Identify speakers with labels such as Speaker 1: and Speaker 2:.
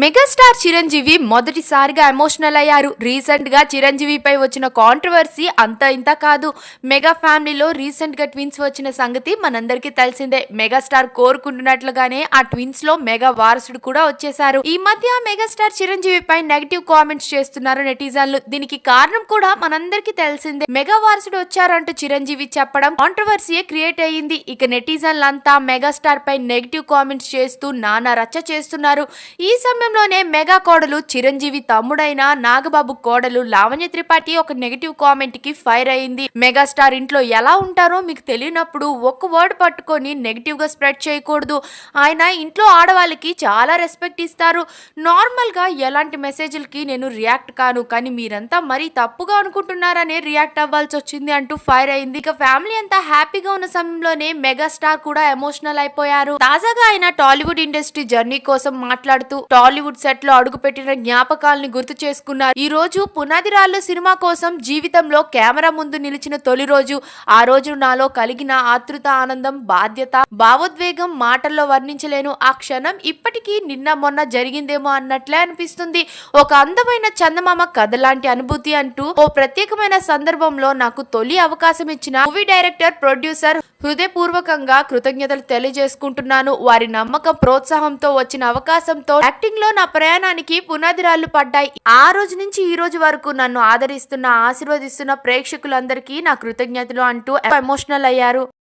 Speaker 1: Megastar Chiranjeevi మొదటిసారిగా emotional అయ్యారు. Recent గా చిరంజీవిపై వచ్చిన కాంట్రవర్సీ అంత ఇంత కాదు. మెగా ఫ్యామిలీలో రీసెంట్ గా ట్విన్స్ వచ్చిన సంగతి మనందరికీ తెలిసిందే. మెగాస్టార్ కోరుకుంటున్నట్లుగానే ఆ ట్విన్స్ లో మెగా వారసుడు కూడా వచ్చేశారు. ఈ మధ్య మెగాస్టార్ చిరంజీవిపై నెగటివ్ కామెంట్స్ చేస్తున్నారు నెటిజన్లు. దీనికి కారణం కూడా మనందరికీ తెలిసిందే. మెగా వారసుడు వచ్చారంటూ చిరంజీవి చెప్పడం కాంట్రవర్సీ క్రియేట్ అయ్యింది. ఇక నెటిజన్లంతా మెగాస్టార్ పై నెగటివ్ కామెంట్స్ చేస్తూ నానా రచ్చ చేస్తున్నారు. ఈ సమయంలోనే మెగా కోడలు చిరంజీవి తమ్ముడైన నాగబాబు కోడలు లావణ్య త్రిపాఠి ఒక నెగటివ్ కామెంట్ కి ఫైర్ అయింది. మెగాస్టార్ ఇంట్లో ఎలా ఉంటారో మీకు తెలియనప్పుడు ఒక్క వర్డ్ పట్టుకొని నెగటివ్ గా స్ప్రెడ్ చేయకూడదు. ఆయన ఇంట్లో ఆడవాళ్ళకి చాలా రెస్పెక్ట్ ఇస్తారు. నార్మల్ గా ఎలాంటి మెసేజ్లకి నేను రియాక్ట్ కాను, కానీ మీరంతా మరీ తప్పుగా అనుకుంటున్నారనే రియాక్ట్ అవ్వాల్సి వచ్చింది అంటూ ఫైర్ అయింది. ఇక ఫ్యామిలీ అంతా హ్యాపీగా ఉన్న సమయంలోనే మెగాస్టార్ కూడా ఎమోషనల్ అయిపోయారు. తాజాగా ఆయన టాలీవుడ్ ఇండస్ట్రీ జర్నీ కోసం మాట్లాడుతూ టాలీవుడ్ సెట్ లో అడుగుపెట్టిన జ్ఞాపకాలని గుర్తు చేసుకున్నారు. ఈ రోజు పునాది రాళ్ళు సినిమా కోసం జీవితంలో కెమెరా ముందు నిలిచిన తొలి రోజు. ఆ రోజు నాలో కలిగిన ఆతృత, ఆనందం, బాధ్యత, భావోద్వేగం మాటల్లో వర్ణించలేను. ఆ క్షణం ఇప్పటికీ నిన్న మొన్న జరిగిందేమో అన్నట్లే అనిపిస్తుంది. ఒక అందమైన చందమామ కథ లాంటి అనుభూతి అంటూ ఓ ప్రత్యేకమైన సందర్భంలో నాకు తొలి అవకాశం ఇచ్చిన మూవీ డైరెక్టర్, ప్రొడ్యూసర్ హృదయపూర్వకంగా కృతజ్ఞతలు తెలియజేసుకుంటున్నాను. వారి నమ్మకం, ప్రోత్సాహంతో వచ్చిన అవకాశంతో యాక్టింగ్ లో నా ప్రయాణానికి పునాదిరాళ్లు పడ్డాయి. ఆ రోజు నుంచి ఈ రోజు వరకు నన్ను ఆదరిస్తున్న, ఆశీర్వదిస్తున్న ప్రేక్షకులందరికీ నా కృతజ్ఞతలు అంటూ ఎమోషనల్ అయ్యారు.